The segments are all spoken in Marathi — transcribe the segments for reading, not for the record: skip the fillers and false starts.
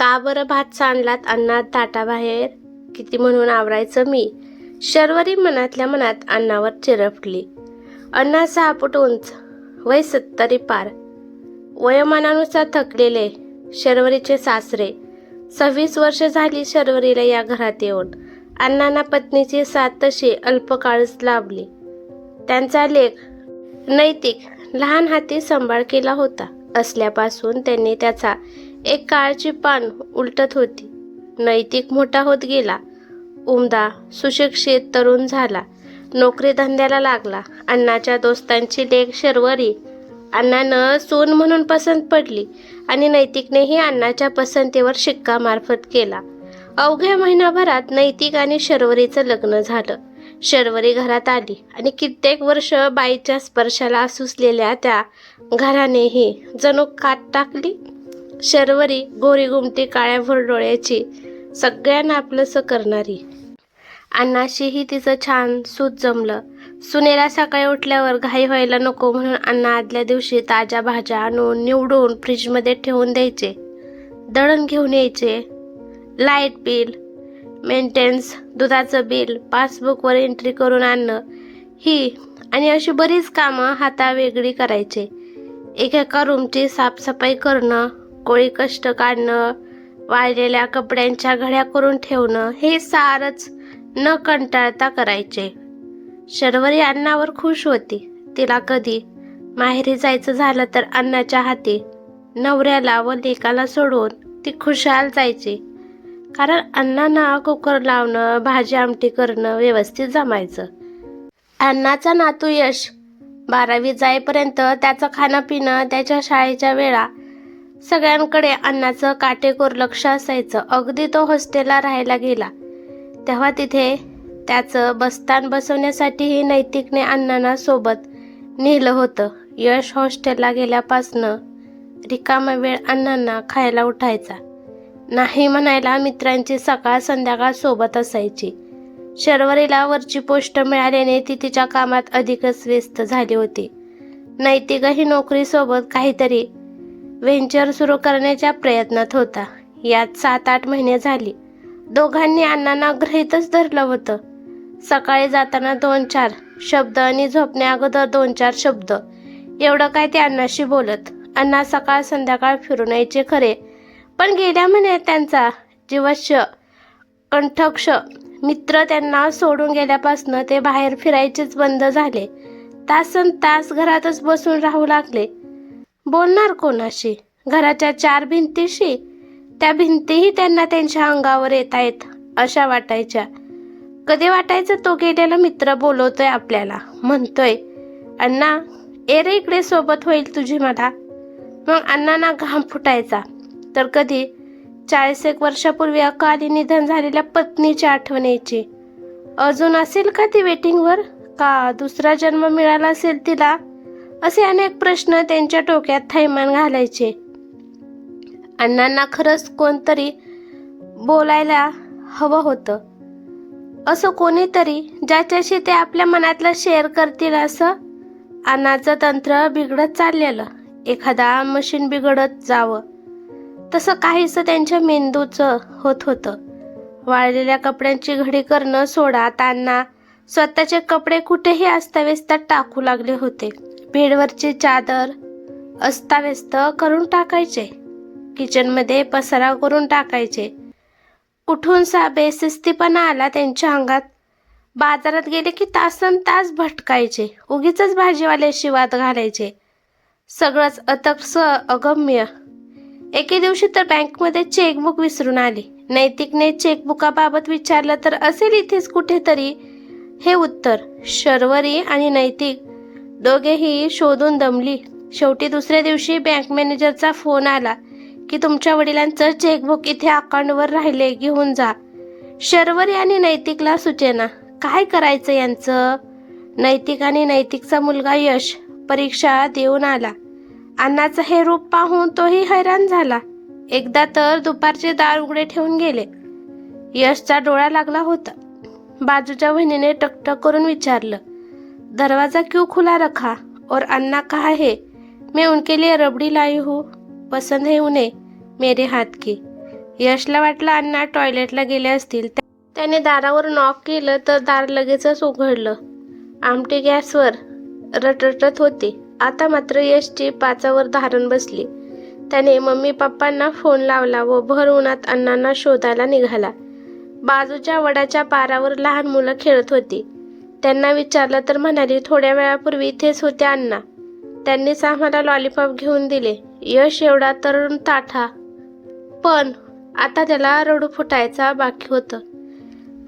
का बरं भात सांडलात अन्नात ताटाबाहेर? किती म्हणून आवरायचं मी? शर्वरी मनातल्या मनात अण्णावर चिरफटली. अण्णा 6 फूट उंच, वय 70 पार, वयोमानानुसार थकलेले. शर्वरीचे सासरे. 26 वर्ष झाली शर्वरीला या घरात येऊन. अण्णांना पत्नीची साथ तशी अल्पकाळच लाभली. त्यांचा लेक नैतिक लहान हाती सांभाळ केला होता असल्यापासून त्यांनी त्याचा एक काळची पान उलटत होती. नैतिक मोठा होत गेला. उमदा सुशिक्षित तरुण झाला. नोकरी धंद्याला लागला. अण्णाच्या दोस्तांची लेक शर्वरी अण्णानं सून म्हणून पसंत पडली आणि नैतिकनेही अण्णाच्या पसंतीवर शिक्का मार्फत केला. अवघ्या महिनाभरात नैतिक आणि शर्वरीचं लग्न झालं. शर्वरी घरात आली आणि कित्येक वर्ष बाईच्या स्पर्शाला असुसलेल्या त्या घरानेही जणू काट टाकली. शर्वरी गोरी गुमटी काळ्या भरडोळ्याची, सगळ्यांना आपलंसं करणारी. अण्णाशीही तिचं छान सूत जमलं. सुनेला सकाळी उठल्यावर घाई व्हायला नको म्हणून अण्णा आदल्या दिवशी ताज्या भाज्या आणून निवडून फ्रीजमध्ये ठेवून द्यायचे. दळण घेऊन यायचे. लाईट बिल, मेंटेनन्स, दुधाचं बिल, पासबुकवर एंट्री करून आणणं, ही आणि अशी बरीच कामं हातावेगळी करायचे. एकेका रूमची साफसफाई करणं, कोळी कष्ट काढणं, वाळलेल्या कपड्यांच्या घड्या करून ठेवणं, हे सारंच न कंटाळता करायचे. शर्वरी अण्णावर खुश होती. तिला कधी माहेरी जायचं झालं तर अण्णाच्या हाती नवऱ्याला व लेकाला सोडून ती खुशाल जायची. कारण अण्णांना कुकर लावणं, भाजी आमटी करणं व्यवस्थित जमायचं. अण्णाचा नातू यश 12वी जाईपर्यंत त्याचं खाणं पिणं, त्याच्या शाळेच्या वेळा, सगळ्यांकडे अण्णाचं काटेकोर लक्ष असायचं. अगदी तो हॉस्टेलला राहायला गेला तेव्हा तिथे त्याचं बस्तान बसवण्यासाठीही नैतिकने अण्णांना सोबत नेलं होतं. यश हॉस्टेलला गेल्यापासनं रिकामा वेळ अण्णांना खायला उठायचा नाही म्हणायला मित्रांची सकाळ संध्याकाळ सोबत असायची. शर्वरीला वरची पोस्ट मिळाल्याने ती तिच्या कामात अधिकच व्यस्त झाली होती. नैतिकही नोकरीसोबत काहीतरी व्हेंचर सुरू करण्याच्या प्रयत्नात होता. यात 7-8 महिने झाली. दोघांनी अण्णांना गृहीतच धरलं होतं. सकाळी जाताना 2-4 शब्द आणि झोपण्या अगोदर 2-4 शब्द, एवढं काय ते अण्णाशी बोलत. अण्णा सकाळ संध्याकाळ फिरून यायचे खरे, पण गेल्या महिन्यात त्यांचा जीवश्य कंठक्ष मित्र त्यांना सोडून गेल्यापासून ते बाहेर फिरायचेच बंद झाले. तासन तास घरातच बसून राहू लागले. बोलणार कोणाशी? घराच्या 4 भिंतीशी. त्या भिंतीही त्यांना त्यांच्या अंगावर येत आहेत अशा वाटायच्या. कधी वाटायचं तो गेलेला मित्र बोलवतोय आपल्याला, म्हणतोय अण्णा ए रे इकडे, सोबत होईल तुझी मला. मग अण्णांना घाम फुटायचा. तर कधी 40 वर्षापूर्वी अकाली निधन झालेल्या पत्नीची आठवण यायची. अजून असेल का ती वेटिंगवर? का दुसरा जन्म मिळाला असेल तिला? असे अनेक प्रश्न त्यांच्या डोक्यात थैमान घालायचे. अण्णांना खरंच कोणतरी बोलायला हवं होतं. असं कोणीतरी ज्याच्याशी ते आपल्या मनातलं शेअर करतील. असं अण्णाचं तंत्र बिघडत चाललेलं. एखादा मशीन बिघडत जावं तसं काहीसं त्यांच्या मेंदूचं होत होतं. वाळलेल्या कपड्यांची घडी करणं सोडा, आता अण्णा स्वतःचे कपडे कुठेही अस्ताव्यस्त टाकू लागले होते. बेडवरची चादर अस्ताव्यस्त करून टाकायचे. किचनमध्ये पसारा करून टाकायचे. कुठून बेशिस्तीपणा आला त्यांच्या अंगात. बाजारात गेले की तासन तास भटकायचे. उगीचच भाजीवाल्याशी वाद घालायचे. सगळंच अतकस अगम्य. एके दिवशी तर बँकमध्ये चेकबुक विसरून आले. नैतिकने चेकबुकाबाबत विचारलं तर असेल इथेच कुठेतरी हे उत्तर. शर्वरी आणि नैतिक दोघेही शोधून दमली. शेवटी दुसऱ्या दिवशी बँक मॅनेजरचा फोन आला की तुमच्या वडिलांचं चेकबुक इथे अकाउंटवर राहिले, घेऊन जा. शर्वरी आणि नैतिकला सूचना. काय करायचं यांचं? नैतिक आणि नैतिकचा मुलगा यश परीक्षा देऊन आला. अण्णाचं हे रूप पाहून तोही हैराण झाला. एकदा तर दुपारचे दार उघडे ठेवून गेले. यशचा डोळा लागला होता. बाजूच्या बहिणीने टकटक करून विचारलं, दरवाजा क्यों खुला रखा? और अन्ना कहाँ है? मैं उनके लिए रबड़ी लाई हूँ, पसंद है उन्हें मेरे हाथ की. यशला वाटलं अण्णा टॉयलेटला गेले असतील. त्याने दारावर नॉक केलं तर दार लगेचच उघडलं. आमटी गॅसवर रटरटत होती. आता मात्र यशची पाचावर धारण बसली. त्याने मम्मी पप्पांना फोन लावला व भर उन्हात अण्णांना शोधायला निघाला. बाजूच्या वडाच्या पारावर लहान मुलं खेळत होती. त्यांना विचारलं तर म्हणाली, थोड्या वेळापूर्वी इथेच होते अण्णा. त्यांनीच आम्हाला लॉलीपॉप घेऊन दिले. यश एवढा तरुण ताठा, पण आता त्याला रडू फुटायचा बाकी होतं.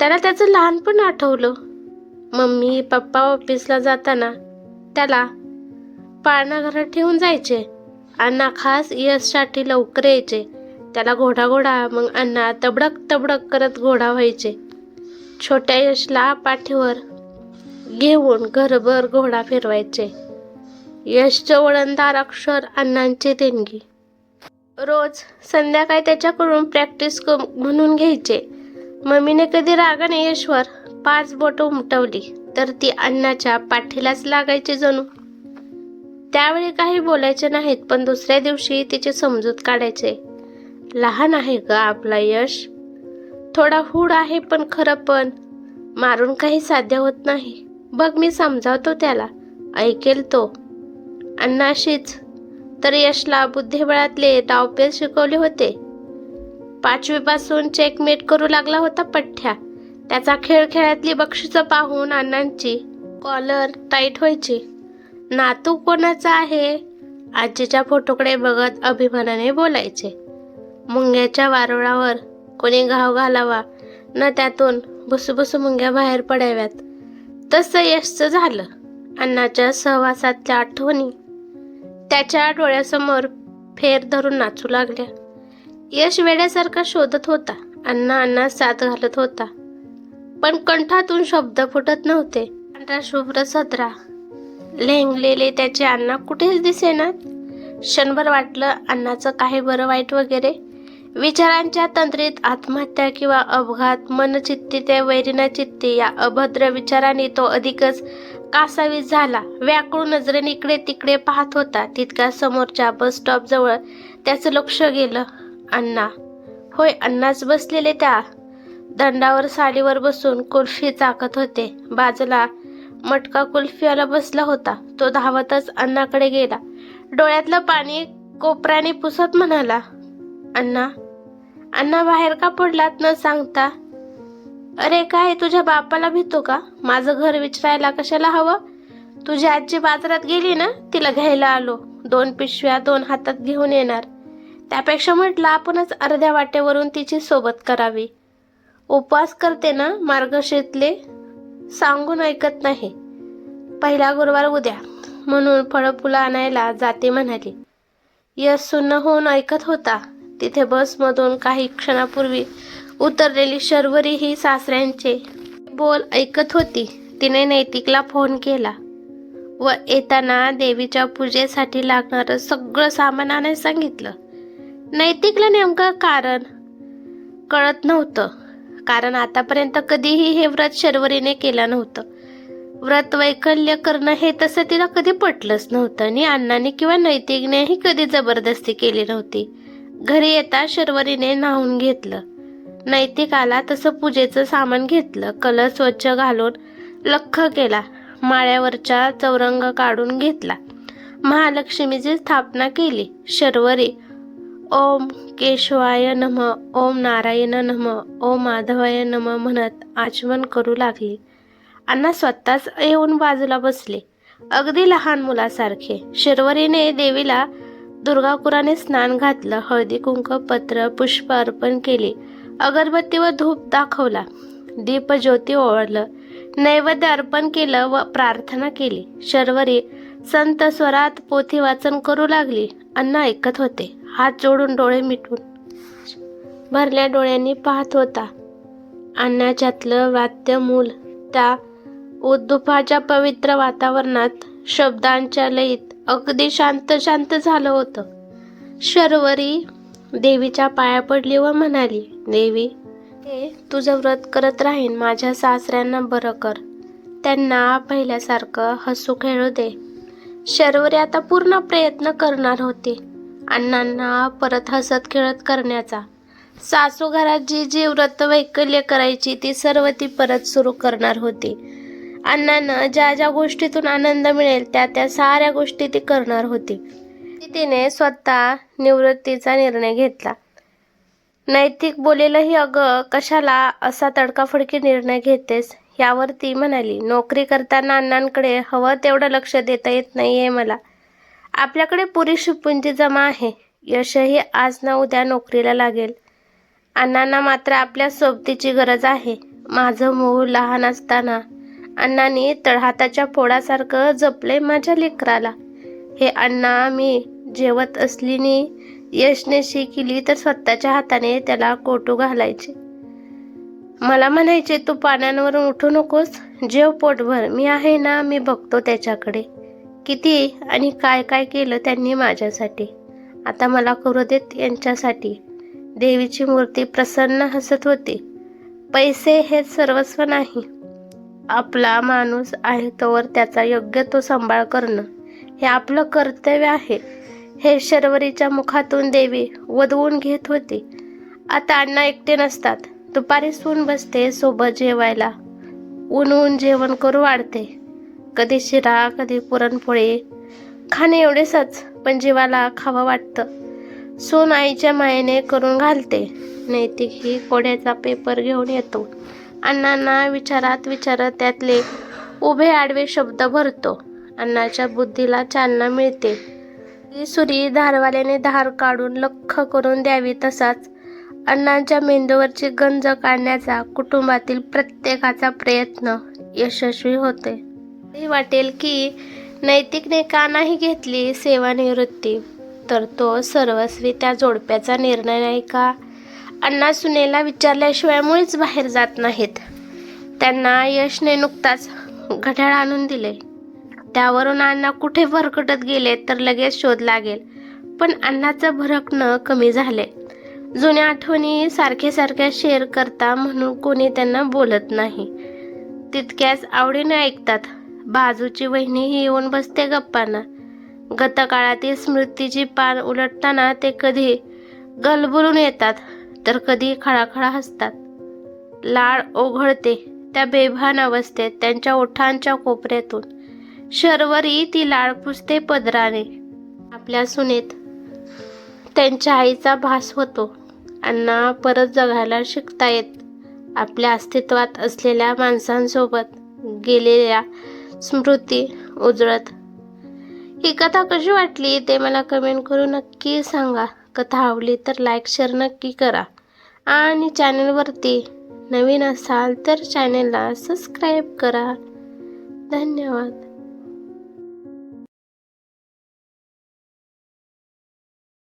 त्याला त्याचं लहानपण आठवलं. मम्मी पप्पा ऑफिसला जाताना त्याला पाळणाघरात ठेवून जायचे. अण्णा खास यशसाठी लवकर यायचे. त्याला घोडा मग अण्णा तबडक तबडक करत घोडा व्हायचे. छोट्या यशला पाठीवर घेऊन घरभर घोडा फिरवायचे. यशचं वळणदार अक्षर अण्णांची देणगी. रोज संध्याकाळी त्याच्याकडून प्रॅक्टिस म्हणून घ्यायचे. मम्मीने कधी रागाने यशवर 5 बोटं उमटवली तर ती अण्णाच्या पाठीलाच लागायची जणू. त्यावेळी काही बोलायचे नाहीत, पण दुसऱ्या दिवशी तिची समजूत काढायचे. लहान आहे ग आपला यश, थोडा हूड आहे, पण खरं पण मारून काही साध्य होत नाही. बघ मी समजावतो त्याला, ऐकेल तो. अण्णाशीच तर यशला बुद्धिबळातले डावपेच शिकवले होते. 5वी पासून चेकमेट करू लागला होता पठ्ठ्या. त्याचा खेळ खेळातली बक्षिसं पाहून अण्णांची कॉलर टाईट व्हायची. नातू कोणाचा आहे? आजीच्या फोटोकडे बघत अभिमानाने बोलायचे. मुंग्याच्या वारुळावर कोणी घाव घालावा न त्यातून भुसभुस मुंग्या बाहेर पडाव्यात, तसं यशचं झालं. अण्णाच्या सहवासातल्या आठवणी त्याच्या डोळ्यासमोर फेर धरून नाचू लागल्या. यश वेड्यासारखा शोधत होता. अण्णा साथ घालत होता, पण कंठातून शब्द फुटत नव्हते. पांढरा शुभ्र सदरा लेंगलेले त्याचे अण्णा कुठेच दिसेनात. क्षणभर वाटलं अण्णाचं काही बरं वाईट वगैरे. विचारांच्या तंद्रीत आत्महत्या किंवा अपघात, मनचित्ती ते वैरिनाचित्ती या अभद्र विचारांनी तो अधिकच कासावीस झाला. व्याकुळ नजरेने इकडे तिकडे पाहत होता. तितक्या समोरच्या बस स्टॉप जवळ त्याचं लक्ष गेलं. अण्णा, होय अण्णाच बसलेले त्या दंडावर साडीवर बसून कुल्फी चाकत होते. बाजूला मटका कुल्फीवाला बसला होता. तो धावतच अण्णाकडे गेला. डोळ्यातलं पाणी कोपऱ्याने पुसत म्हणाला, अण्णा बाहेर का पडलात न सांगता? अरे काय, तुझ्या बापाला भीतो का? माझं घर विचारायला कशाला हवं? तुझी आजी बाजारात गेली ना, तिला घ्यायला आलो. 2 पिशव्या 2 हातात घेऊन येणार. त्यापेक्षा म्हटलं आपणच अर्ध्या वाटेवरून तिची सोबत करावी. उपवास करते ना मार्गशीर्षातले, सांगून ऐकत नाही. पहिला गुरुवार उद्या म्हणून फळं फुलं आणायला जाते म्हणाली. यश सुन्न होऊन ऐकत होता. तिथे बसमधून काही क्षणापूर्वी उतरलेली शर्वरी ही सासऱ्यांचे बोल ऐकत होती. तिने नैतिकला फोन केला व येताना देवीच्या पूजेसाठी लागणारं सगळं सामान आणायला सांगितलं. नैतिकला नेमकं कारण कळत नव्हतं, कारण आतापर्यंत कधीही हे व्रत शर्वरीने केलं नव्हतं. व्रत वैकल्य करणं हे तसं तिला कधी पटलंच नव्हतं आणि अण्णाने किंवा नैतिकनेही कधी जबरदस्ती केली नव्हती. घरी येता शर्वरीने न्हावून घेतलं. नैतिक आला तसं पूजेचं सामान घेतलं. कलश स्वच्छ घालून लख्ख केला. माळ्यावरचा चौरंग काढून घेतला. महालक्ष्मीची स्थापना केली. शर्वरी ओम केशवाय नमः, ओम नारायण नमः, ओम माधवाय नमः म्हणत आचमन करू लागली. अण्णा स्वतःच येऊन बाजूला बसले, अगदी लहान मुलासारखे. शर्वरीने देवीला दुर्गाकुराने स्नान घातलं. हळदी कुंकू पत्र पुष्प अर्पण केली. अगरबत्ती व धूप दाखवला. दीप ज्योती ओवाळलं. नैवेद्य अर्पण केलं व प्रार्थना केली. शर्वरी संत स्वरात पोथी वाचन करू लागली. अण्णा ऐकत होते, हात जोडून डोळे मिटून भरल्या डोळ्यांनी पाहत होता. अण्णाच्यातलं वाद्य मूल त्या उद्दुपाच्या पवित्र वातावरणात शब्दांच्या लयीत अगदी शांत झालं होतं. शर्वरी देवीच्या पाया पडली व म्हणाली, देवी, तुझं व्रत करत राहीन. माझ्या सासऱ्यांना बरं कर. त्यांना पहिल्यासारखं हसू खेळू दे. शर्वरी आता पूर्ण प्रयत्न करणार होती अण्णांना परत हसत खेळत करण्याचा. सासू घरात जी जी व्रत वैकल्य करायची ती सर्व ती परत सुरू करणार होती. अण्णांना ज्या ज्या गोष्टीतून आनंद मिळेल त्या त्या साऱ्या गोष्टी ती करणार होती. तिने स्वतः निवृत्तीचा निर्णय घेतला. नैतिक बोलेलही, अगं कशाला असा तडकाफडकी निर्णय घेतेस? यावर ती म्हणाली, नोकरी करताना अण्णांकडे हवं तेवढं लक्ष देता येत नाहीये मला. आपल्याकडे पुरेशी पुंजी जमा आहे. यशही आज ना उद्या नोकरीला लागेल. अण्णांना मात्र आपल्या सोबतीची गरज आहे. माझं मूल लहान असताना अण्णांनी तळहाताच्या फोडासारखं जपलंय माझ्या लेकराला. हे अण्णा मी जेवत असलीनी यशने शी केली तर स्वतःच्या हाताने त्याला कोटू घालायचे. मला म्हणायचे, तू पानांवरून उठू नकोस, जेव पोटभर, मी आहे ना, मी बघतो त्याच्याकडे. किती आणि काय काय केलं त्यांनी माझ्यासाठी, आता मला करू देत यांच्यासाठी. देवीची मूर्ती प्रसन्न हसत होती. पैसे हे सर्वस्व नाही. आपला माणूस आहे तोवर त्याचा योग्य तो सांभाळ करणं हे आपलं कर्तव्य आहे, हे शर्वरीच्या मुखातून देवी वदवून घेत होती. आता अण्णा एकटे नसतात. दुपारी सून बसते सोबत जेवायला. ऊन जेवण करू वाढते. कधी शिरा, कधी पुरणपोळी. खाणे एवढेच पण जीवाला खावं वाटतं. सून आईच्या मायेने करून घालते. नैतिक ही कोड्याचा पेपर घेऊन येतो. अण्णांना विचारात विचारत त्यातले उभे आडवे शब्द भरतो. अण्णाच्या बुद्धीला चालना मिळते. ही सुरी धारवाल्याने धार काढून लख्ख करून द्यावी, तसाच अण्णांच्या मेंदूवरची गंज काढण्याचा कुटुंबातील प्रत्येकाचा प्रयत्न यशस्वी होते. वाटेल की नैतिकने का नाही घेतली सेवानिवृत्ती, तर तो सर्वस्वी त्या जोडप्याचा निर्णय नाही का? अण्णा सुनेला विचारल्याशिवाय मुळीच बाहेर जात नाहीत. त्यांना यशने नुकताच घड्याळ आणून दिले. त्यावरून अण्णा कुठे भरकटत गेले तर लगेच शोध लागेल. पण अण्णाचं भरकणं कमी झाले. जुन्या आठवणी सारख्या शेअर करता म्हणून कोणी त्यांना बोलत नाही. तितक्याच आवडीने ऐकतात. बाजूची वहिनीही येऊन बसते गप्पांना. गतकाळातील स्मृतीची पान उलटताना ते कधी गलबलून येतात तर कधी खळाखळा हसतात. लाळ ओघळते त्या बेभान अवस्थेत त्यांच्या ओठांच्या कोपऱ्यातून. शर्वरी ती लाळ पुसते पदराने. आपल्या सुनेत त्यांच्या आईचा भास होतो. अण्णा परत जगायला शिकतायत. आपल्या अस्तित्वात असलेल्या माणसांसोबत गेलेल्या स्मृती उजळत. ही कथा कशी वाटली ते मला कमेंट करून नक्की सांगा. कथा आवडली तर लाईक शेअर नक्की करा. आणि चॅनलवरती नवीन असाल तर चॅनलला सबस्क्राईब करा. धन्यवाद.